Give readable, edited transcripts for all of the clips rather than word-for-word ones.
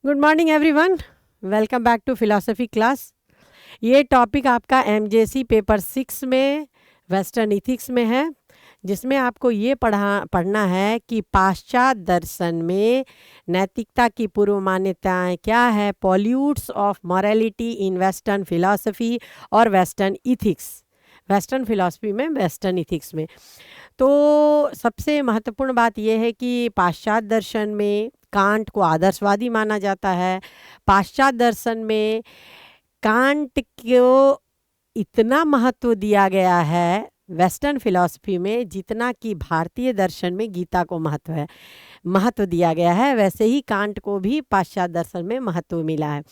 Good morning everyone. Welcome back to philosophy class. ये topic आपका MJC paper 6 में western ethics में है, जिसमें आपको ये पढ़ना है कि पाश्चात्य दर्शन में नैतिकता की पूर्व मान्यताएं क्या है, pollutes of morality in western philosophy और वेस्टर्न इथिक्स। वेस्टर्न फिलॉसफी में, वेस्टर्न इथिक्स में। तो सबसे महत्वपूर्ण बात यह है कि पाश्चात्य दर्शन में कांट को आदर्शवादी माना जाता है। पाश्चात्य दर्शन में कांट को इतना महत्व दिया गया है वेस्टर्न फिलॉसफी में जितना कि भारतीय दर्शन में गीता को महत्व दिया गया है, वैसे ही कांट को भी पाश्चात्य दर्शन में महत्व मिला है।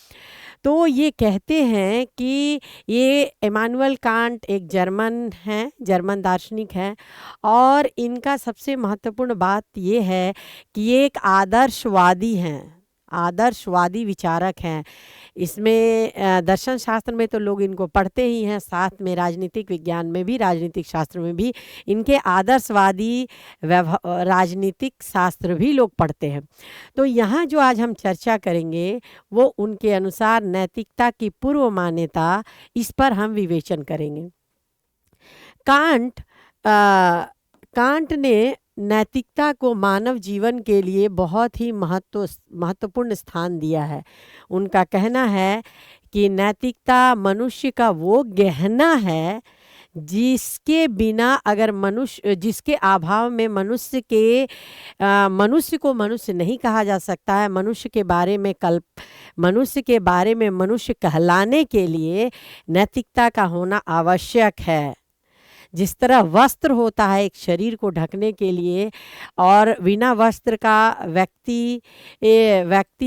तो ये कहते हैं कि ये इमानुएल कांट एक जर्मन दार्शनिक हैं, और इनका सबसे महत्वपूर्ण बात ये है कि ये एक आदर्शवादी विचारक हैं। इसमें दर्शन शास्त्र में तो लोग इनको पढ़ते ही हैं, साथ में राजनीतिक विज्ञान में भी, राजनीतिक शास्त्र में भी इनके आदर्शवादी राजनीतिक शास्त्र भी लोग पढ़ते हैं। तो यहाँ जो आज हम चर्चा करेंगे वो उनके अनुसार नैतिकता की पूर्व मान्यता, इस पर हम विवेचन करेंगे। कांट ने नैतिकता को मानव जीवन के लिए बहुत ही महत्वपूर्ण स्थान दिया है। उनका कहना है कि नैतिकता मनुष्य का वो गहना है जिसके बिना जिसके अभाव में मनुष्य को मनुष्य नहीं कहा जा सकता है। मनुष्य के बारे में मनुष्य कहलाने के लिए नैतिकता का होना आवश्यक है। जिस तरह वस्त्र होता है एक शरीर को ढकने के लिए, और बिना वस्त्र का व्यक्ति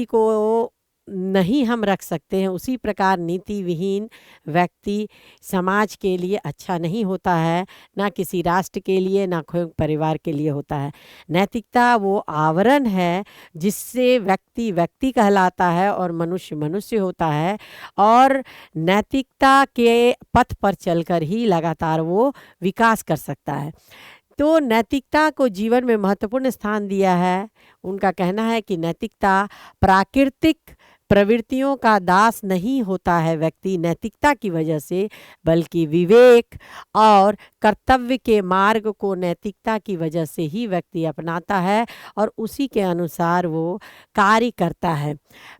को नहीं हम रख सकते हैं, उसी प्रकार नीति विहीन व्यक्ति समाज के लिए अच्छा नहीं होता है, ना किसी राष्ट्र के लिए, ना कोई परिवार के लिए होता है। नैतिकता वो आवरण है जिससे व्यक्ति कहलाता है और मनुष्य मनुष्य होता है, और नैतिकता के पथ पर चलकर ही लगातार वो विकास कर सकता है। तो नैतिकता को जीवन में महत्वपूर्ण स्थान दिया है। उनका कहना है कि नैतिकता प्राकृतिक प्रवृत्तियों का दास नहीं होता है व्यक्ति नैतिकता की वजह से, बल्कि विवेक और कर्तव्य के मार्ग को नैतिकता की वजह से ही व्यक्ति अपनाता है और उसी के अनुसार वो कार्य करता है।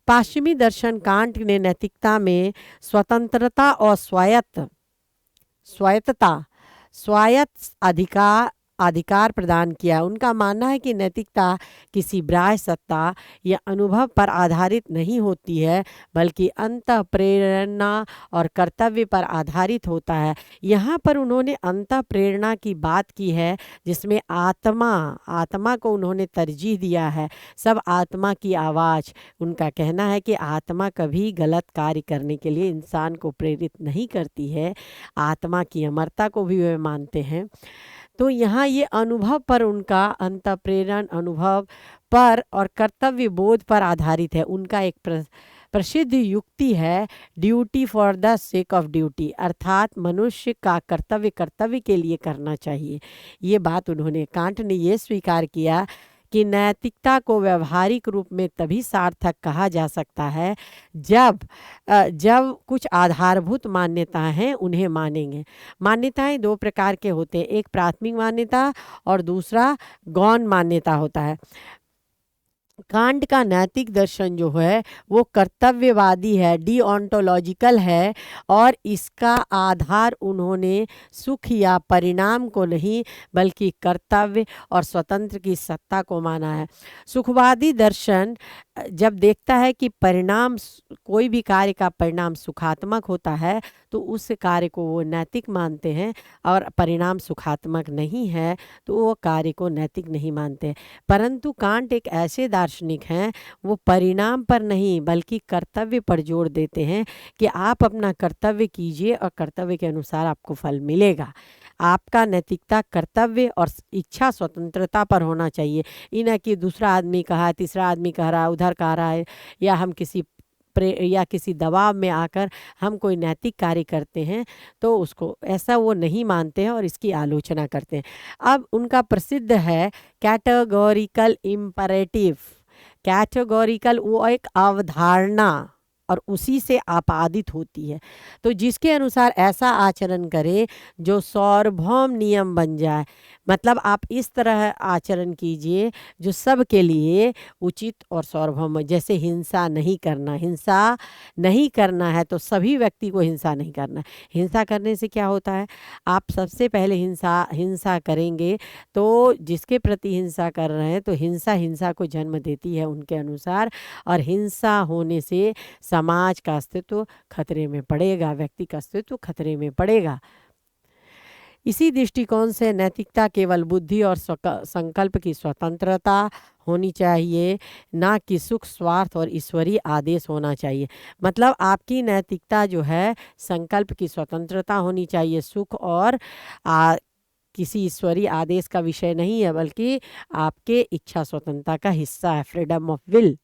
पश्चिमी दर्शन कांट ने नैतिकता में स्वतंत्रता और स्वायत्त अधिकार प्रदान किया। उनका मानना है कि नैतिकता किसी बाह्य सत्ता या अनुभव पर आधारित नहीं होती है, बल्कि अंतःप्रेरणा और कर्तव्य पर आधारित होता है। यहाँ पर उन्होंने अंतःप्रेरणा की बात की है, जिसमें आत्मा को उन्होंने तरजीह दिया है। सब आत्मा की आवाज़। उनका कहना है कि आत्मा कभी गलत कार्य करने के लिए इंसान को प्रेरित नहीं करती है। आत्मा की अमरता को भी वे मानते हैं। तो यहाँ ये अनुभव पर, उनका अंतःप्रेरण अनुभव पर और कर्तव्य बोध पर आधारित है। उनका एक प्रसिद्ध युक्ति है duty for the sake of duty, अर्थात मनुष्य का कर्तव्य के लिए करना चाहिए। ये बात उन्होंने, कांट ने ये स्वीकार किया कि नैतिकता को व्यवहारिक रूप में तभी सार्थक कहा जा सकता है जब कुछ आधारभूत मान्यताएं हैं उन्हें मानेंगे। मान्यताएं दो प्रकार के होते हैं, एक प्राथमिक मान्यता और दूसरा गौण मान्यता होता है। कांट का नैतिक दर्शन जो है वो कर्तव्यवादी है, डीओंटोलॉजिकल है, और इसका आधार उन्होंने सुख या परिणाम को नहीं बल्कि कर्तव्य और स्वतंत्र की सत्ता को माना है। सुखवादी दर्शन जब देखता है कि कोई भी कार्य का परिणाम सुखात्मक होता है तो उस कार्य को वो नैतिक मानते हैं, और परिणाम सुखात्मक नहीं है तो वो कार्य को नैतिक नहीं मानते। परंतु कांट एक ऐसे दार्शनिक हैं, वो परिणाम पर नहीं बल्कि कर्तव्य पर जोर देते हैं कि आप अपना कर्तव्य कीजिए और कर्तव्य के अनुसार आपको फल मिलेगा। आपका नैतिकता कर्तव्य और इच्छा स्वतंत्रता पर होना चाहिए। ये न कि दूसरा आदमी कहा, तीसरा आदमी कह रहा है, उधर कह रहा है, या हम किसी दबाव में आकर हम कोई नैतिक कार्य करते हैं तो उसको ऐसा वो नहीं मानते हैं और इसकी आलोचना करते हैं। अब उनका प्रसिद्ध है कैटेगोरिकल इम्परेटिव। कैटेगोरिकल वो एक अवधारणा और उसी से आपादित होती है। तो जिसके अनुसार ऐसा आचरण करें जो सार्वभौम नियम बन जाए, मतलब आप इस तरह आचरण कीजिए जो सबके लिए उचित और सार्वभौम हो। जैसे हिंसा नहीं करना, हिंसा नहीं करना है तो सभी व्यक्ति को हिंसा नहीं करना है। हिंसा करने से क्या होता है, आप सबसे पहले हिंसा हिंसा करेंगे तो जिसके प्रति हिंसा कर रहे हैं तो हिंसा हिंसा को जन्म देती है उनके अनुसार, और हिंसा होने से समाज का अस्तित्व खतरे में पड़ेगा, व्यक्ति का अस्तित्व खतरे में पड़ेगा। इसी दृष्टिकोण से नैतिकता केवल बुद्धि और संकल्प की स्वतंत्रता होनी चाहिए, ना कि सुख स्वार्थ और ईश्वरीय आदेश होना चाहिए। मतलब आपकी नैतिकता जो है संकल्प की स्वतंत्रता होनी चाहिए, सुख और किसी ईश्वरीय आदेश का विषय नहीं है, बल्कि आपके इच्छा स्वतंत्रता का हिस्सा है, फ्रीडम ऑफ विल।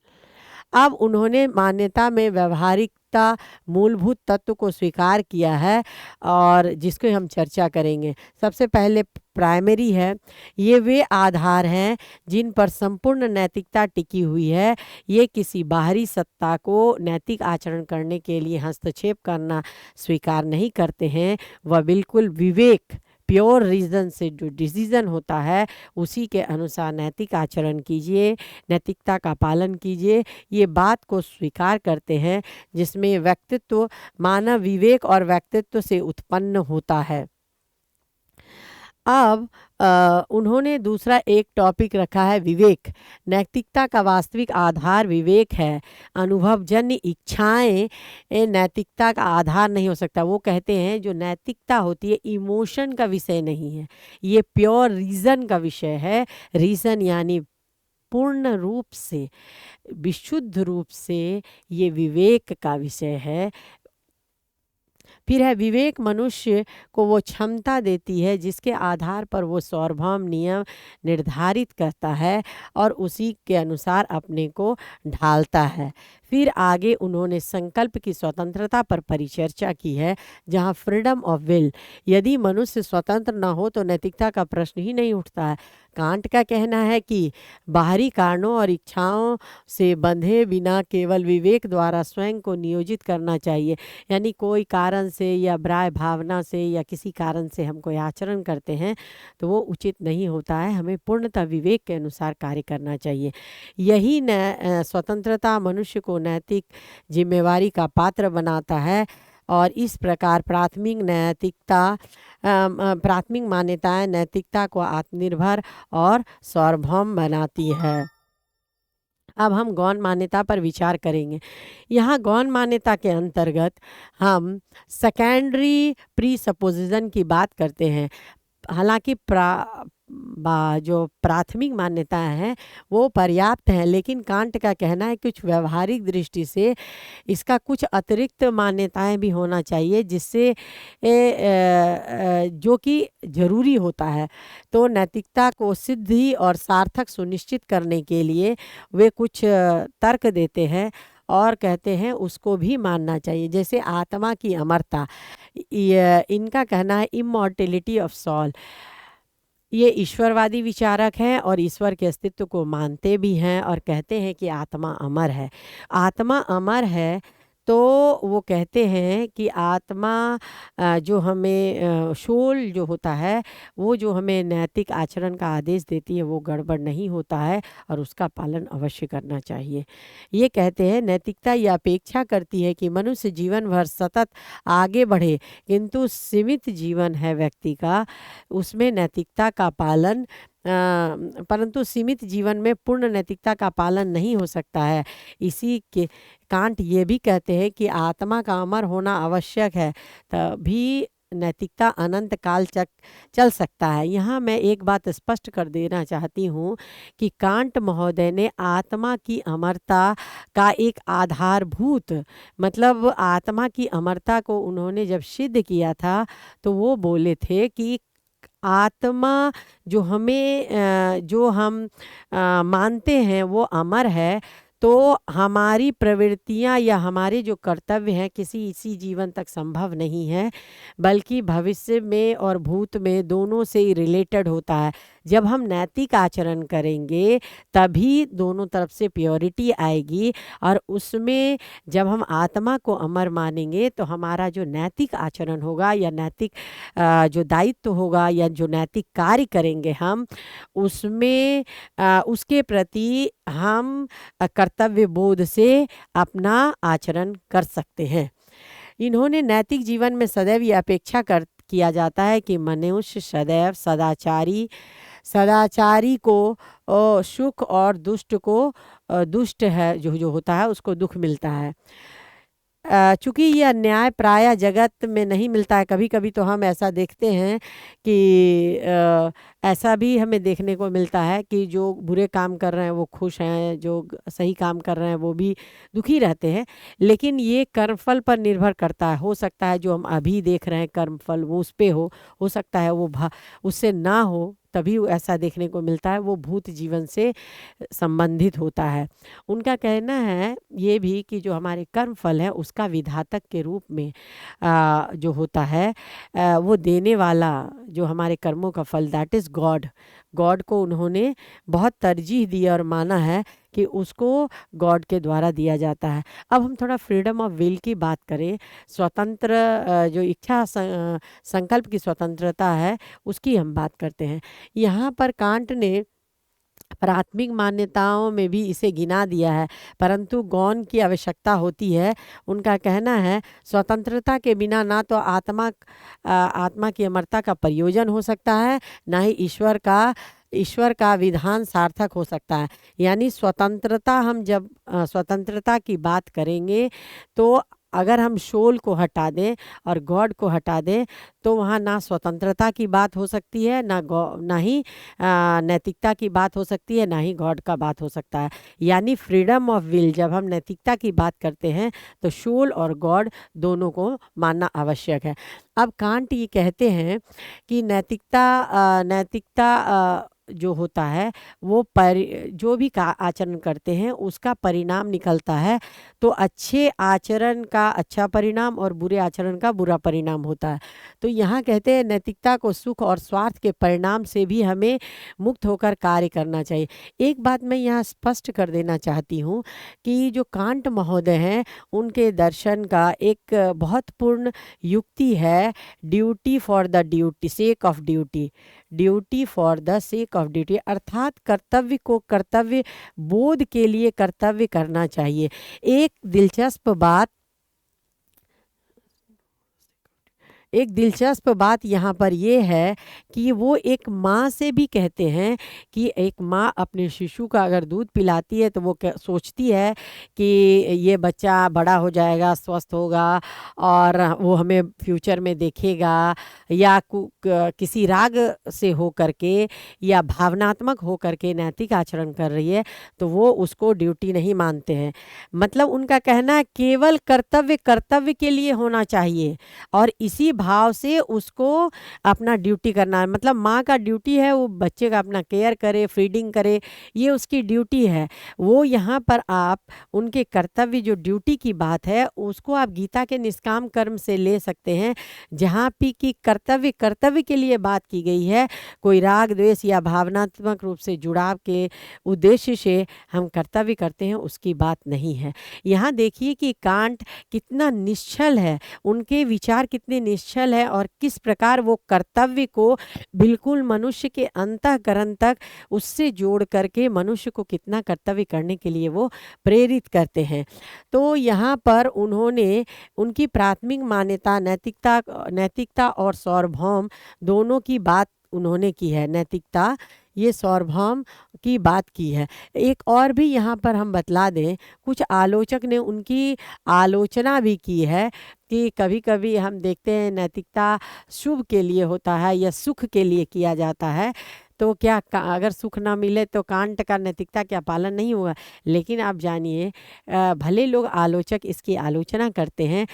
अब उन्होंने मान्यता में व्यवहारिकता मूलभूत तत्व को स्वीकार किया है और जिसको हम चर्चा करेंगे। सबसे पहले प्राइमरी है, ये वे आधार हैं जिन पर संपूर्ण नैतिकता टिकी हुई है। ये किसी बाहरी सत्ता को नैतिक आचरण करने के लिए हस्तक्षेप करना स्वीकार नहीं करते हैं। वह बिल्कुल विवेक, प्योर रीज़न से जो डिसीज़न होता है उसी के अनुसार नैतिक आचरण कीजिए, नैतिकता का पालन कीजिए, ये बात को स्वीकार करते हैं जिसमें व्यक्तित्व मानव विवेक और व्यक्तित्व से उत्पन्न होता है। अब उन्होंने दूसरा एक टॉपिक रखा है विवेक। नैतिकता का वास्तविक आधार विवेक है। अनुभवजन्य इच्छाएं नैतिकता का आधार नहीं हो सकता। वो कहते हैं जो नैतिकता होती है इमोशन का विषय नहीं है, ये प्योर रीज़न का विषय है। रीज़न यानी पूर्ण रूप से, विशुद्ध रूप से ये विवेक का विषय है। फिर है विवेक मनुष्य को वो क्षमता देती है जिसके आधार पर वो सार्वभौम नियम निर्धारित करता है और उसी के अनुसार अपने को ढालता है। फिर आगे उन्होंने संकल्प की स्वतंत्रता पर परिचर्चा की है, जहाँ फ्रीडम ऑफ विल, यदि मनुष्य स्वतंत्र न हो तो नैतिकता का प्रश्न ही नहीं उठता है। कांट का कहना है कि बाहरी कारणों और इच्छाओं से बंधे बिना केवल विवेक द्वारा स्वयं को नियोजित करना चाहिए। यानी कोई कारण से या ब्राह्य भावना से या किसी कारण से हम कोई आचरण करते हैं तो वो उचित नहीं होता है, हमें पूर्णतः विवेक के अनुसार कार्य करना चाहिए। यही स्वतंत्रता मनुष्य को नैतिक जिम्मेवारी का पात्र बनाता है और इस प्रकार प्राथमिक मान्यताएं नैतिकता को आत्मनिर्भर और सार्वभौम बनाती है। अब हम गौण मान्यता पर विचार करेंगे। यहाँ गौण मान्यता के अंतर्गत हम सेकेंडरी प्री सपोजिशन की बात करते हैं। हालांकि जो प्राथमिक मान्यताएं हैं वो पर्याप्त हैं, लेकिन कांट का कहना है कुछ व्यवहारिक दृष्टि से इसका कुछ अतिरिक्त मान्यताएं भी होना चाहिए जिससे जो कि जरूरी होता है। तो नैतिकता को सिद्धि और सार्थक सुनिश्चित करने के लिए वे कुछ तर्क देते हैं और कहते हैं उसको भी मानना चाहिए। जैसे आत्मा की अमरता, इनका कहना है इमॉर्टेलिटी ऑफ सोल। ये ईश्वरवादी विचारक हैं और ईश्वर के अस्तित्व को मानते भी हैं और कहते हैं कि आत्मा अमर है। आत्मा अमर है तो वो कहते हैं कि आत्मा जो हमें शोल जो होता है वो जो हमें नैतिक आचरण का आदेश देती है वो गड़बड़ नहीं होता है और उसका पालन अवश्य करना चाहिए। ये कहते हैं नैतिकता ये अपेक्षा करती है कि मनुष्य जीवन भर सतत आगे बढ़े, किंतु सीमित जीवन है व्यक्ति का, उसमें नैतिकता का पालन परंतु सीमित जीवन में पूर्ण नैतिकता का पालन नहीं हो सकता है। इसी के कांट ये भी कहते हैं कि आत्मा का अमर होना आवश्यक है, तभी नैतिकता अनंत काल चल सकता है। यहाँ मैं एक बात स्पष्ट कर देना चाहती हूँ कि कांट महोदय ने आत्मा की अमरता का एक आधारभूत, मतलब आत्मा की अमरता को उन्होंने जब सिद्ध किया था तो वो बोले थे कि आत्मा जो हम मानते हैं वो अमर है, तो हमारी प्रवृत्तियां या हमारे जो कर्तव्य हैं किसी इसी जीवन तक संभव नहीं है, बल्कि भविष्य में और भूत में दोनों से ही रिलेटेड होता है। जब हम नैतिक आचरण करेंगे तभी दोनों तरफ से प्योरिटी आएगी, और उसमें जब हम आत्मा को अमर मानेंगे तो हमारा जो नैतिक आचरण होगा या नैतिक जो दायित्व होगा या जो नैतिक कार्य करेंगे हम उसमें उसके प्रति हम कर्तव्य बोध से अपना आचरण कर सकते हैं। इन्होंने नैतिक जीवन में सदैव ये अपेक्षा कर किया जाता है कि मनुष्य सदैव सदाचारी को सुख और दुष्ट को दुष्ट है जो जो होता है उसको दुख मिलता है। चूँकि ये अन्याय प्रायः जगत में नहीं मिलता है, कभी कभी तो हम ऐसा देखते हैं कि ऐसा भी हमें देखने को मिलता है कि जो बुरे काम कर रहे हैं वो खुश हैं, जो सही काम कर रहे हैं वो भी दुखी रहते हैं। लेकिन ये कर्मफल पर निर्भर करता है। हो सकता है जो हम अभी देख रहे हैं कर्मफल वो उस पे हो सकता है वो उससे ना हो, तभी वो ऐसा देखने को मिलता है, वो भूत जीवन से संबंधित होता है। उनका कहना है ये भी कि जो हमारे कर्म फल है उसका विधातक के रूप में जो होता है वो देने वाला जो हमारे कर्मों का फल दैट इज़ गॉड। गॉड को उन्होंने बहुत तरजीह दी और माना है कि उसको गॉड के द्वारा दिया जाता है। अब हम थोड़ा फ्रीडम ऑफ विल की बात करें। स्वतंत्र जो इच्छा संकल्प की स्वतंत्रता है उसकी हम बात करते हैं। यहाँ पर कांट ने प्राथमिक मान्यताओं में भी इसे गिना दिया है, परंतु गौण की आवश्यकता होती है। उनका कहना है स्वतंत्रता के बिना ना तो आत्मा की अमरता का प्रयोजन हो सकता है, ना ही ईश्वर का विधान सार्थक हो सकता है। यानी स्वतंत्रता, हम जब स्वतंत्रता की बात करेंगे तो अगर हम सोल को हटा दें और गॉड को हटा दें तो वहाँ ना स्वतंत्रता की बात हो सकती है, ना ही नैतिकता की बात हो सकती है, ना ही गॉड का बात हो सकता है। यानी फ्रीडम ऑफ विल, जब हम नैतिकता की बात करते हैं तो सोल और गॉड दोनों को मानना आवश्यक है। अब कांट ये कहते हैं कि नैतिकता जो होता है वो जो भी का आचरण करते हैं उसका परिणाम निकलता है। तो अच्छे आचरण का अच्छा परिणाम और बुरे आचरण का बुरा परिणाम होता है। तो यहाँ कहते हैं नैतिकता को सुख और स्वार्थ के परिणाम से भी हमें मुक्त होकर कार्य करना चाहिए। एक बात मैं यहाँ स्पष्ट कर देना चाहती हूँ कि जो कांट महोदय हैं उनके दर्शन का एक बहुत पूर्ण युक्ति है, duty for the duty sake of duty, duty for the sake of duty, अर्थात कर्तव्य को कर्तव्य बोध के लिए कर्तव्य करना चाहिए। एक दिलचस्प बात यहाँ पर ये है कि वो एक माँ से भी कहते हैं कि एक माँ अपने शिशु का अगर दूध पिलाती है तो वो सोचती है कि ये बच्चा बड़ा हो जाएगा, स्वस्थ होगा और वो हमें फ्यूचर में देखेगा, या किसी राग से हो करके या भावनात्मक हो करके नैतिक आचरण कर रही है तो वो उसको ड्यूटी नहीं मानते हैं। मतलब उनका कहना है केवल कर्तव्य के लिए होना चाहिए और इसी भाव से उसको अपना ड्यूटी करना है। मतलब माँ का ड्यूटी है वो बच्चे का अपना केयर करे, फीडिंग करे, ये उसकी ड्यूटी है। वो यहाँ पर आप उनके कर्तव्य जो ड्यूटी की बात है उसको आप गीता के निष्काम कर्म से ले सकते हैं, जहाँ पे कि कर्तव्य के लिए बात की गई है। कोई राग द्वेष या भावनात्मक रूप से जुड़ाव के उद्देश्य से हम कर्तव्य करते हैं उसकी बात नहीं है। यहाँ देखिए कि कांट कितना निश्चल है, उनके विचार कितने निश्चल है और किस प्रकार वो कर्तव्य को बिल्कुल मनुष्य के अंतःकरण तक उससे जोड़ करके मनुष्य को कितना कर्तव्य करने के लिए वो प्रेरित करते हैं। तो यहाँ पर उन्होंने उनकी प्राथमिक मान्यता नैतिकता और सार्वभौम दोनों की बात उन्होंने की है। नैतिकता ये सार्वभौम की बात की है। एक और भी यहाँ पर हम बतला दें, कुछ आलोचक ने उनकी आलोचना भी की है कि कभी कभी हम देखते हैं नैतिकता शुभ के लिए होता है या सुख के लिए किया जाता है, तो क्या अगर सुख ना मिले तो कांट का नैतिकता क्या पालन नहीं होगा। लेकिन आप जानिए भले लोग आलोचक इसकी आलोचना करते हैं,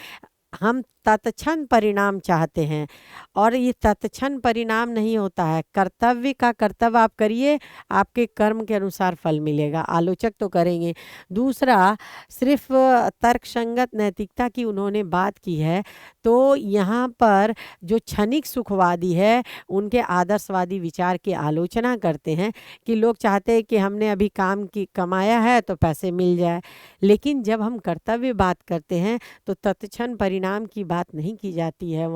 हम तत्क्षण परिणाम चाहते हैं, और ये तत्क्षण परिणाम नहीं होता है। कर्तव्य का कर्तव्य आप करिए, आपके कर्म के अनुसार फल मिलेगा। आलोचक तो करेंगे। दूसरा, सिर्फ तर्कसंगत नैतिकता की उन्होंने बात की है, तो यहाँ पर जो क्षणिक सुखवादी है उनके आदर्शवादी विचार की आलोचना करते हैं कि लोग चाहते हैं कि हमने अभी काम की कमाया है तो पैसे मिल जाए, लेकिन जब हम कर्तव्य बात करते हैं तो तत्क्षण परिणाम की बात नहीं की जाती है।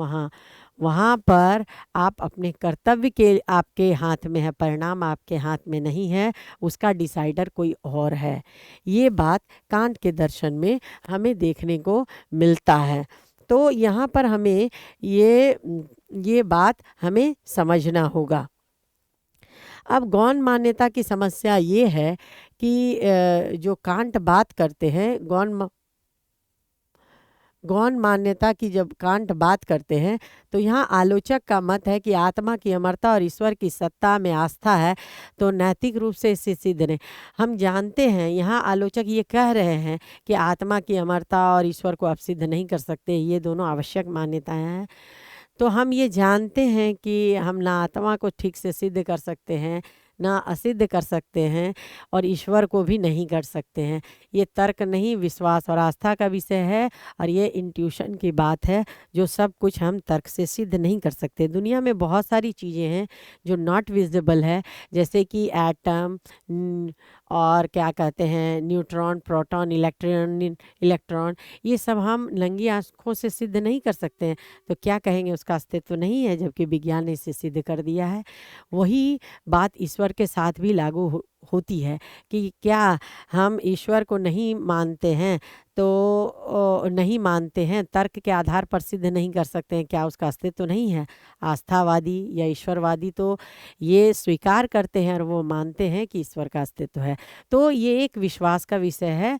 वहाँ पर आप अपने कर्तव्य के आपके हाथ में है, परिणाम आपके हाथ में नहीं है, उसका डिसाइडर कोई और है। ये बात कांट के दर्शन में हमें देखने को मिलता है। तो यहाँ पर हमें ये बात हमें समझना होगा। अब गौण मान्यता की समस्या ये है कि जो कांट बात करते हैं, गौण मान्यता की जब कांट बात करते हैं तो यहाँ आलोचक का मत है कि आत्मा की अमरता और ईश्वर की सत्ता में आस्था है तो नैतिक रूप से इससे सिद्ध नहीं। हम जानते हैं यहाँ आलोचक ये कह रहे हैं कि आत्मा की अमरता और ईश्वर को आप सिद्ध नहीं कर सकते, ये दोनों आवश्यक मान्यताएं हैं। तो हम ये जानते हैं कि हम ना आत्मा को ठीक से सिद्ध कर सकते हैं, ना असिद्ध कर सकते हैं, और ईश्वर को भी नहीं कर सकते हैं। ये तर्क नहीं, विश्वास और आस्था का विषय है, और ये इंट्यूशन की बात है। जो सब कुछ हम तर्क से सिद्ध नहीं कर सकते। दुनिया में बहुत सारी चीज़ें हैं जो नॉट विजिबल है, जैसे कि एटम और क्या कहते हैं न्यूट्रॉन, प्रोटॉन, इलेक्ट्रॉन, ये सब हम नंगी आंखों से सिद्ध नहीं कर सकते हैं। तो क्या कहेंगे उसका अस्तित्व नहीं है, जबकि विज्ञान ने इसे सिद्ध कर दिया है। वही बात ईश्वर के साथ भी लागू होती है कि क्या हम ईश्वर को नहीं मानते हैं तो नहीं मानते हैं, तर्क के आधार पर सिद्ध नहीं कर सकते हैं, क्या उसका अस्तित्व नहीं है? आस्थावादी या ईश्वरवादी तो ये स्वीकार करते हैं और वो मानते हैं कि ईश्वर का अस्तित्व है। तो ये एक विश्वास का विषय है।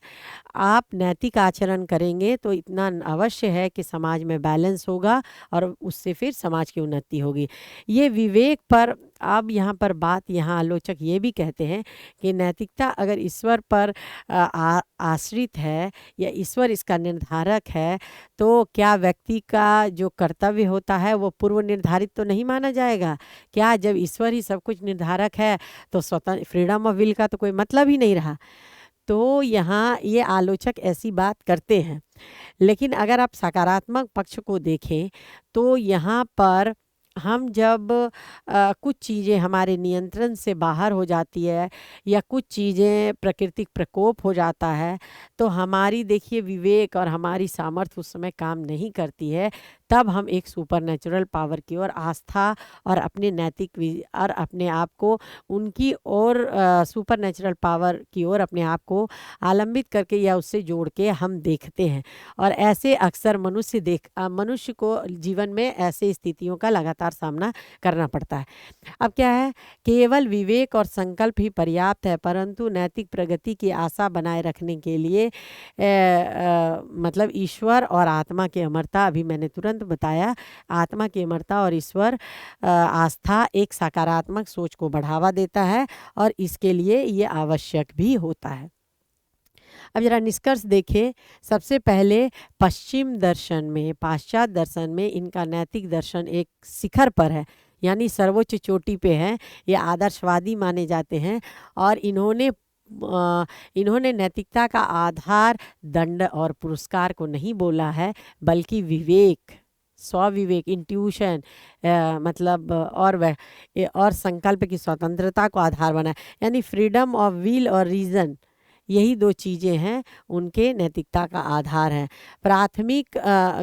आप नैतिक आचरण करेंगे तो इतना अवश्य है कि समाज में बैलेंस होगा और उससे फिर समाज की उन्नति होगी। ये विवेक पर अब यहाँ पर बात, यहाँ आलोचक ये भी कहते हैं कि नैतिकता अगर ईश्वर पर आश्रित है या ईश्वर इसका निर्धारक है, तो क्या व्यक्ति का जो कर्तव्य होता है वो पूर्व निर्धारित तो नहीं माना जाएगा? क्या जब ईश्वर ही सब कुछ निर्धारक है तो स्वतंत्र फ्रीडम ऑफ विल का तो कोई मतलब ही नहीं रहा। तो यहाँ ये आलोचक ऐसी बात करते हैं। लेकिन अगर आप सकारात्मक पक्ष को देखें तो यहाँ पर हम जब कुछ चीज़ें हमारे नियंत्रण से बाहर हो जाती है या कुछ चीज़ें प्राकृतिक प्रकोप हो जाता है, तो हमारी देखिए विवेक और हमारी सामर्थ्य उस समय काम नहीं करती है। तब हम एक सुपरनेचुरल पावर की ओर आस्था और अपने नैतिक और अपने आप को उनकी ओर सुपरनेचुरल पावर की ओर अपने आप को आलंबित करके या उससे जोड़ के हम देखते हैं। और ऐसे अक्सर मनुष्य को जीवन में ऐसे स्थितियों का लगातार सामना करना पड़ता है। अब क्या है, केवल विवेक और संकल्प ही पर्याप्त है, परंतु नैतिक प्रगति की आशा बनाए रखने के लिए मतलब ईश्वर और आत्मा की अमरता, अभी मैंने तुरंत बताया, आत्मा की अमरता और ईश्वर आस्था एक सकारात्मक सोच को बढ़ावा देता है और इसके लिए ये आवश्यक भी होता है। अब जरा निष्कर्ष देखें। सबसे पहले पश्चिम दर्शन में, पाश्चात्य दर्शन में इनका नैतिक दर्शन एक शिखर पर है, यानी सर्वोच्च चोटी पे है। ये आदर्शवादी माने जाते हैं और इन्होंने नैतिकता का आधार दंड और पुरस्कार को नहीं बोला है, बल्कि विवेक, स्वविवेक, इंट्यूशन मतलब और संकल्प की स्वतंत्रता को आधार बनाया, यानी फ्रीडम ऑफ विल और रीजन। यही दो चीज़ें हैं उनके नैतिकता का आधार है।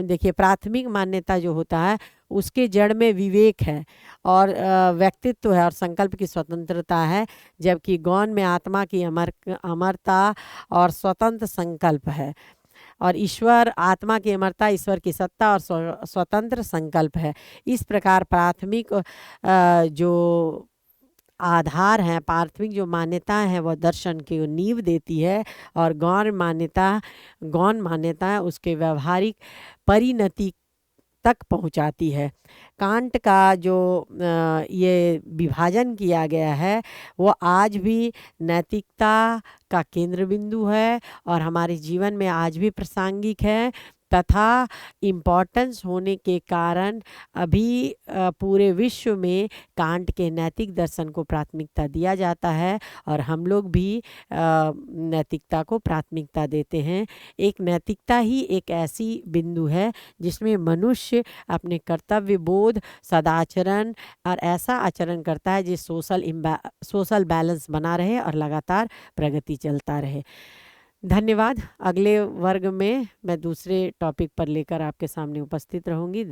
देखिए प्राथमिक मान्यता जो होता है उसके जड़ में विवेक है और व्यक्तित्व है और संकल्प की स्वतंत्रता है, जबकि गौण में आत्मा की अमरता और स्वतंत्र संकल्प है। और ईश्वर, आत्मा की अमरता, ईश्वर की सत्ता और स्वतंत्र संकल्प है। इस प्रकार प्राथमिक जो आधार हैं, प्राथमिक जो मान्यताएं हैं वह दर्शन की नींव देती है और गौण मान्यता उसके व्यवहारिक परिणति तक पहुंचाती है। कांट का जो ये विभाजन किया गया है वो आज भी नैतिकता का केंद्र बिंदु है और हमारे जीवन में आज भी प्रासंगिक है। तथा इम्पोर्टेंस होने के कारण अभी पूरे विश्व में कांट के नैतिक दर्शन को प्राथमिकता दिया जाता है और हम लोग भी नैतिकता को प्राथमिकता देते हैं। एक नैतिकता ही एक ऐसी बिंदु है जिसमें मनुष्य अपने कर्तव्य बोध, सदाचरण और ऐसा आचरण करता है जिस सोशल बैलेंस बना रहे और लगातार प्रगति चलता रहे। धन्यवाद। अगले वर्ग में मैं दूसरे टॉपिक पर लेकर आपके सामने उपस्थित रहूँगी।